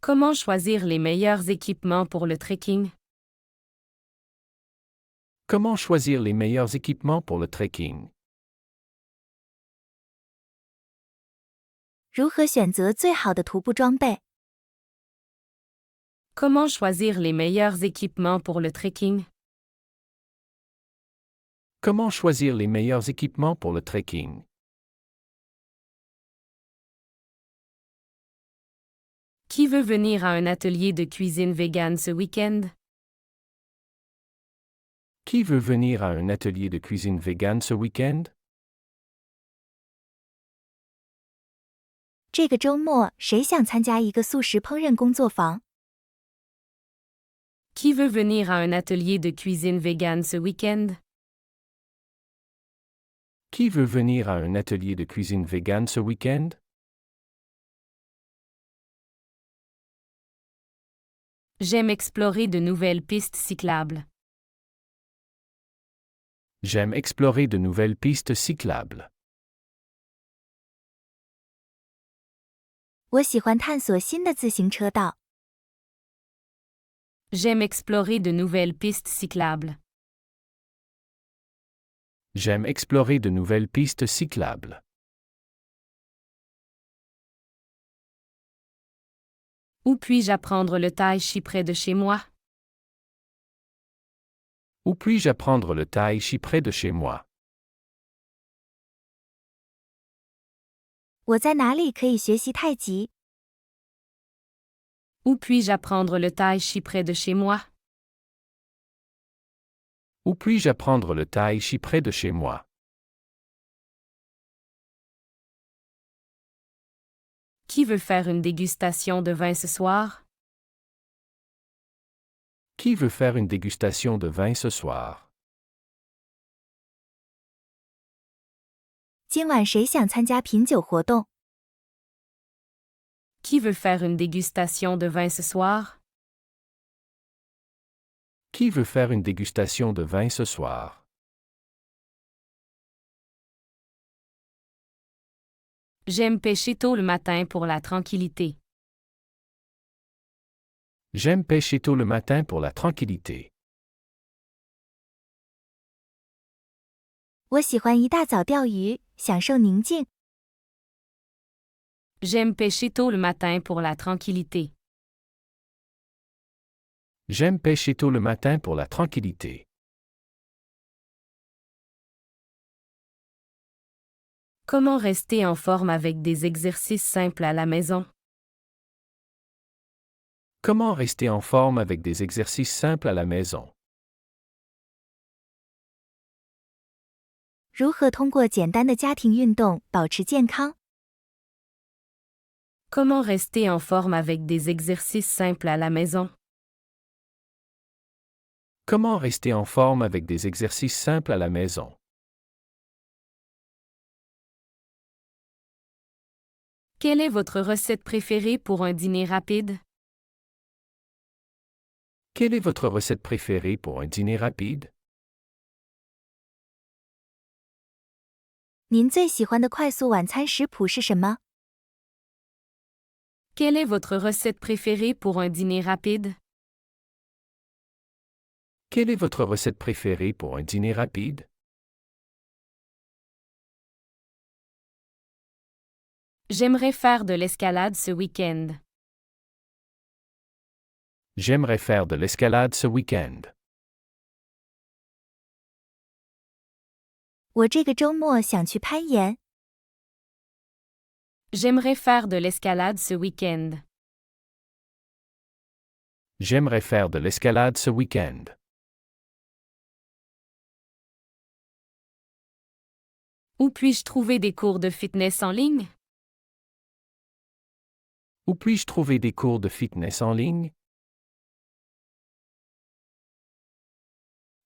[SPEAKER 1] Comment choisir les meilleurs équipements pour le trekking?
[SPEAKER 2] Comment choisir les meilleurs équipements pour le trekking?
[SPEAKER 3] 如何选择最好的徒步装备？
[SPEAKER 1] Comment choisir les meilleurs équipements pour le trekking?
[SPEAKER 2] Comment choisir les meilleurs équipements pour le trekking?
[SPEAKER 1] Qui veut venir à un atelier de cuisine végane ce week-end?
[SPEAKER 2] Qui veut venir à un atelier de cuisine végane ce week-end?
[SPEAKER 3] 这个周末谁想参加一个素食烹饪工作坊？
[SPEAKER 1] Qui veut venir à un atelier de cuisine végane ce week-end?
[SPEAKER 2] Qui veut venir à un atelier de cuisine végane ce week-end?
[SPEAKER 1] J'aime explorer de nouvelles pistes cyclables.
[SPEAKER 2] J'aime explorer de nouvelles pistes cyclables.
[SPEAKER 3] 我喜欢探索新的自行车道。
[SPEAKER 1] J'aime explorer de nouvelles pistes cyclables.
[SPEAKER 2] J'aime explorer de nouvelles pistes cyclables.
[SPEAKER 1] Où puis-je apprendre le tai chi près de chez moi?
[SPEAKER 2] Où puis-je apprendre le tai chi près de chez moi?
[SPEAKER 3] 我在哪里可以学习太极？
[SPEAKER 1] Où puis-je apprendre le tai chi près de chez moi?
[SPEAKER 2] Où puis-je apprendre le tai chi près de chez moi?
[SPEAKER 1] Qui veut faire une dégustation de vin ce soir?
[SPEAKER 2] Qui veut faire une dégustation de vin ce soir?
[SPEAKER 3] 今晚谁想参加品酒活动？
[SPEAKER 1] Qui veut faire une dégustation de vin ce soir?
[SPEAKER 2] Qui veut faire une dégustation de vin ce soir?
[SPEAKER 1] J'aime pêcher tôt le matin pour la tranquillité.
[SPEAKER 2] J'aime pêcher tôt le matin pour la tranquillité.
[SPEAKER 3] 我喜欢一大早钓鱼，享受宁静。
[SPEAKER 1] J'aime pêcher tôt le matin pour la tranquillité.
[SPEAKER 2] J'aime pêcher tôt le matin pour la tranquillité.
[SPEAKER 1] Comment rester en forme avec des exercices simples à la maison?
[SPEAKER 2] Comment rester en forme avec des exercices simples à la maison?
[SPEAKER 3] 如何通过简单的家庭运动保持健康？
[SPEAKER 1] Comment rester en forme avec des exercices simples à la maison?
[SPEAKER 2] Comment rester en forme avec des exercices simples à la maison?
[SPEAKER 1] Quelle est votre recette préférée pour un dîner rapide?
[SPEAKER 2] Quelle est votre recette préférée pour un dîner rapide?
[SPEAKER 3] 您最喜欢的快速晚餐食谱是什么？
[SPEAKER 1] Quelle est votre recette préférée pour un dîner rapide?
[SPEAKER 2] Quelle est votre recette préférée pour un dîner rapide?
[SPEAKER 1] J'aimerais faire de l'escalade ce week-end.
[SPEAKER 2] J'aimerais faire de l'escalade ce week-end.
[SPEAKER 3] 我这个周末想去攀岩。
[SPEAKER 1] J'aimerais faire de l'escalade ce week-end.
[SPEAKER 2] J'aimerais faire de l'escalade ce week-end.
[SPEAKER 1] Où puis-je trouver des cours de fitness en ligne?
[SPEAKER 2] Où puis-je trouver des cours de fitness en ligne?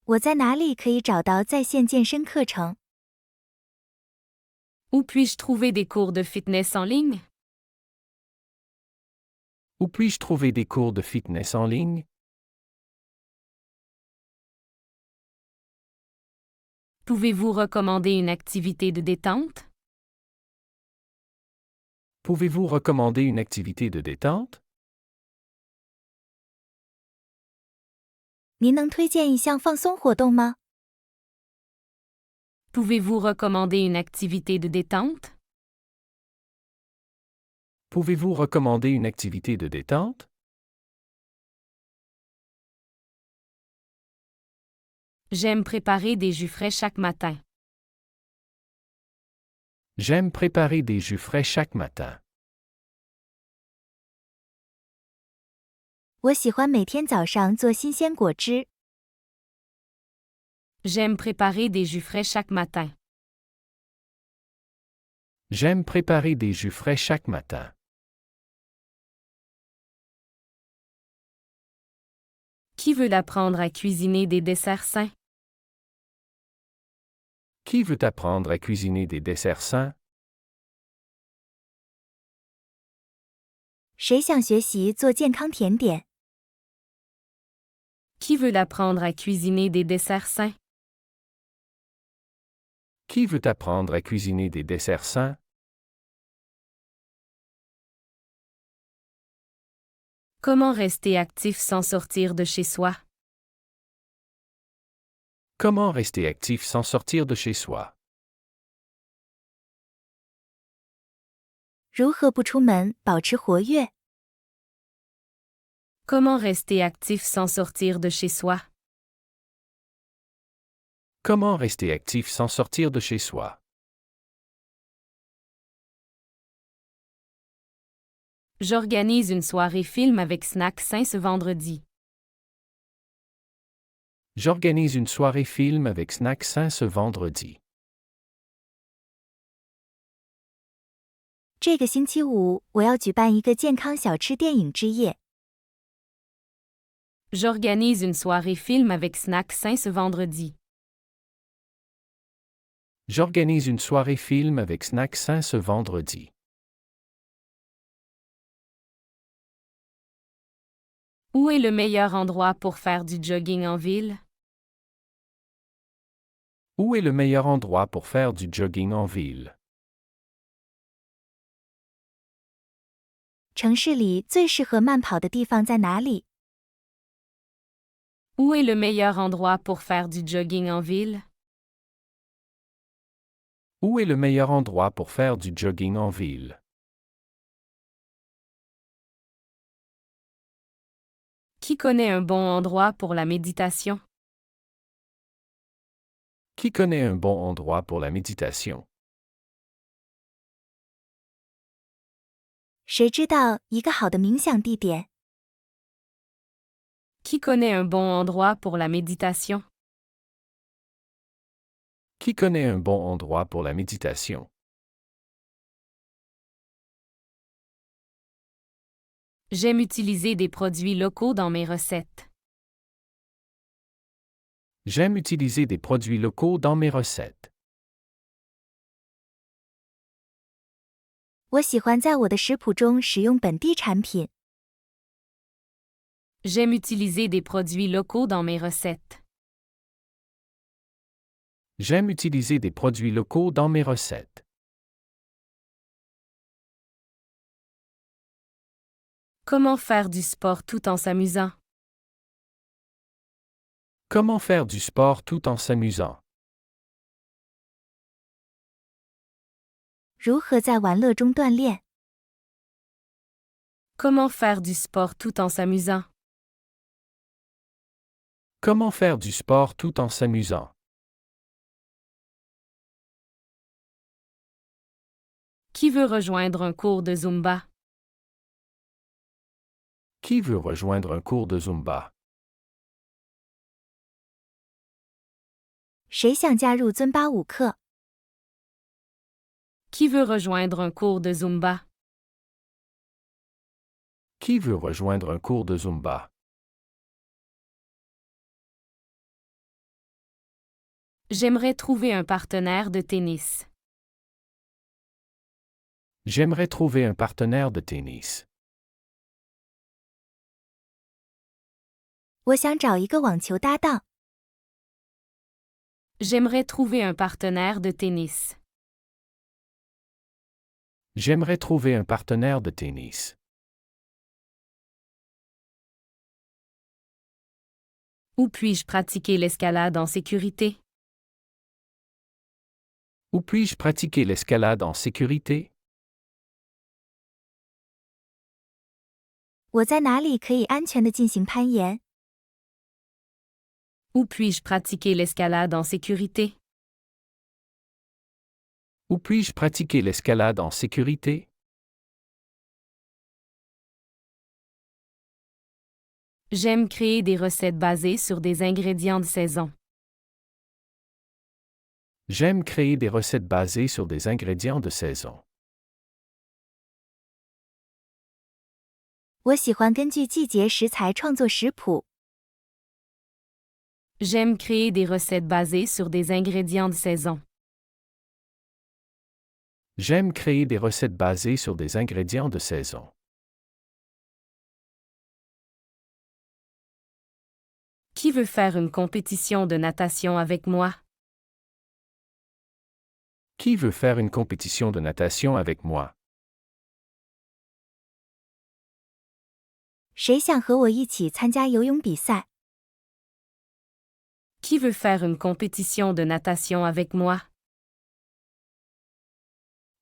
[SPEAKER 3] 我在哪里可以找到在线健身课程？
[SPEAKER 1] Où puis-je trouver des cours de fitness en ligne?
[SPEAKER 2] Où puis-je trouver des cours de fitness en ligne?
[SPEAKER 1] Pouvez-vous recommander une activité de détente?
[SPEAKER 2] Pouvez-vous recommander une activité de détente?
[SPEAKER 3] 您能推荐一项放松活动吗？
[SPEAKER 1] Pouvez-vous recommander une activité de détente?
[SPEAKER 2] Pouvez-vous recommander une activité de détente?
[SPEAKER 1] J'aime préparer des jus frais chaque matin.
[SPEAKER 2] J'aime préparer des jus frais chaque matin.
[SPEAKER 3] 我喜欢每天早上做新鲜果汁。
[SPEAKER 1] J'aime préparer des jus frais chaque matin.
[SPEAKER 2] J'aime préparer des jus frais chaque matin.
[SPEAKER 1] Qui veut apprendre à cuisiner des desserts sains?
[SPEAKER 2] Qui veut apprendre à cuisiner des desserts sains?
[SPEAKER 3] 谁想学习做健康甜点？
[SPEAKER 1] Qui veut apprendre à cuisiner des desserts sains?
[SPEAKER 2] Qui veut apprendre à cuisiner des desserts sains?
[SPEAKER 1] Comment rester actif sans sortir de chez soi?
[SPEAKER 2] Comment rester actif sans sortir de chez soi?
[SPEAKER 3] 如何不出门保持活跃？
[SPEAKER 1] Comment rester actif sans sortir de chez soi?
[SPEAKER 2] Comment rester actif sans sortir de chez soi?
[SPEAKER 1] J'organise une soirée film avec snack sain ce vendredi.
[SPEAKER 2] J'organise une soirée film avec snack sain ce vendredi.
[SPEAKER 3] 这个星期五我要举办一个健康小吃电影之夜。
[SPEAKER 1] J'organise une soirée film avec snack sain ce vendredi.
[SPEAKER 2] J'organise une soirée film avec snack sain ce vendredi.
[SPEAKER 1] Où est le meilleur endroit pour faire du jogging en ville?
[SPEAKER 2] Où est le meilleur endroit pour faire du jogging en ville?
[SPEAKER 3] 城市里最适合慢跑的地方在哪里？
[SPEAKER 1] Où est le meilleur endroit pour faire du jogging en ville?
[SPEAKER 2] Où est le meilleur endroit pour faire du jogging en ville?
[SPEAKER 1] Qui connaît un bon endroit pour la méditation?
[SPEAKER 2] Qui connaît un bon endroit pour la méditation?
[SPEAKER 3] 谁知道一个好的冥想地点？
[SPEAKER 1] Qui connaît un bon endroit pour la méditation?
[SPEAKER 2] Qui connaît un bon endroit pour la méditation?
[SPEAKER 1] J'aime utiliser des produits locaux dans mes recettes.
[SPEAKER 2] J'aime utiliser des produits locaux dans mes recettes.
[SPEAKER 3] 我喜欢在我的食谱中使用本地产品。
[SPEAKER 1] J'aime utiliser des produits locaux dans mes recettes.
[SPEAKER 2] J'aime utiliser des produits locaux dans mes recettes.
[SPEAKER 1] Comment faire du sport tout en s'amusant?
[SPEAKER 2] Comment faire du sport tout en s'amusant?
[SPEAKER 3] 如何在玩乐中锻炼？
[SPEAKER 1] Comment faire du sport tout en s'amusant?
[SPEAKER 2] Comment faire du sport tout en s'amusant?
[SPEAKER 1] Qui veut rejoindre un cours de Zumba?
[SPEAKER 2] Qui veut rejoindre un cours de Zumba?
[SPEAKER 3] 谁想加入尊巴舞课？
[SPEAKER 1] Qui veut rejoindre un cours de Zumba?
[SPEAKER 2] Qui veut rejoindre un cours de Zumba?
[SPEAKER 1] J'aimerais trouver un partenaire de tennis.
[SPEAKER 2] J'aimerais trouver un partenaire de tennis.
[SPEAKER 3] 我想找一个网球搭档。
[SPEAKER 1] J'aimerais trouver un partenaire de tennis.
[SPEAKER 2] J'aimerais trouver un partenaire de tennis.
[SPEAKER 1] Où puis-je pratiquer l'escalade en sécurité?
[SPEAKER 2] Où puis-je pratiquer l'escalade en sécurité?
[SPEAKER 3] 我在哪里可以安全地进行攀岩？
[SPEAKER 1] Où puis-je pratiquer l'escalade en sécurité?
[SPEAKER 2] Où puis-je pratiquer l'escalade en sécurité?
[SPEAKER 1] J'aime créer des recettes basées sur des ingrédients de saison.
[SPEAKER 2] J'aime créer des recettes basées sur des ingrédients de saison.
[SPEAKER 3] 我喜欢根据季节食材创作食谱。
[SPEAKER 1] J'aime créer des recettes basées sur des ingrédients de saison.
[SPEAKER 2] J'aime créer des recettes basées sur des ingrédients de saison.
[SPEAKER 1] Qui veut faire une compétition de natation avec moi?
[SPEAKER 2] Qui veut faire une compétition de natation avec moi?
[SPEAKER 3] 谁想和我一起参加游泳比赛？
[SPEAKER 1] Qui veut faire une compétition de natation avec moi?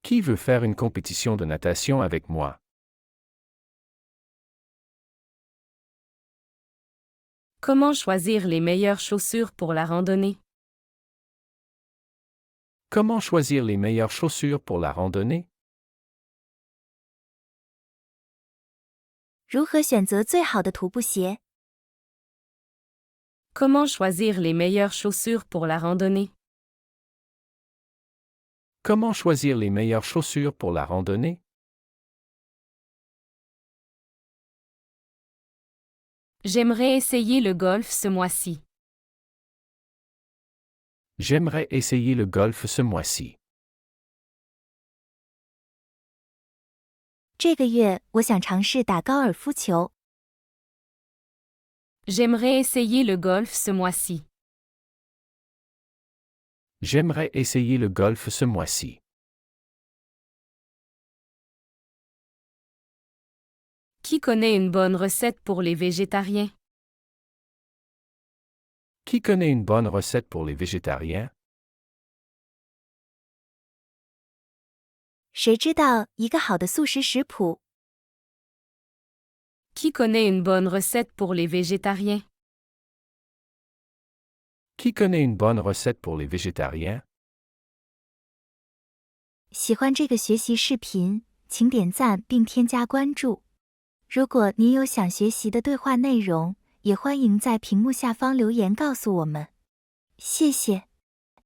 [SPEAKER 2] Qui veut faire une compétition de natation avec moi?
[SPEAKER 1] Comment choisir les meilleures chaussures pour la randonnée?
[SPEAKER 2] Comment choisir les meilleures chaussures pour la randonnée?
[SPEAKER 3] 如何选择最好的徒步鞋？
[SPEAKER 1] Comment choisir les meilleures chaussures pour la randonnée?
[SPEAKER 2] Comment choisir les meilleures chaussures pour la randonnée?
[SPEAKER 1] J'aimerais essayer le golf ce mois-ci.
[SPEAKER 2] J'aimerais essayer le golf ce mois-ci.
[SPEAKER 3] 这个月我想尝试打高尔夫球。
[SPEAKER 1] J'aimerais essayer le golf ce mois-ci.
[SPEAKER 2] J'aimerais essayer le golf ce mois-ci.
[SPEAKER 1] Qui connaît une bonne recette pour les végétariens?
[SPEAKER 2] Qui connaît une bonne recette pour les végétariens?
[SPEAKER 3] 谁知道一个好的素食食谱？
[SPEAKER 1] Qui connaît une bonne recette pour les végétariens?
[SPEAKER 2] Qui connaît une bonne recette pour les végétariens?
[SPEAKER 3] 喜欢这个学习视频，请点赞并添加关注。如果您有想学习的对话内容，也欢迎在屏幕下方留言告诉我们。谢谢。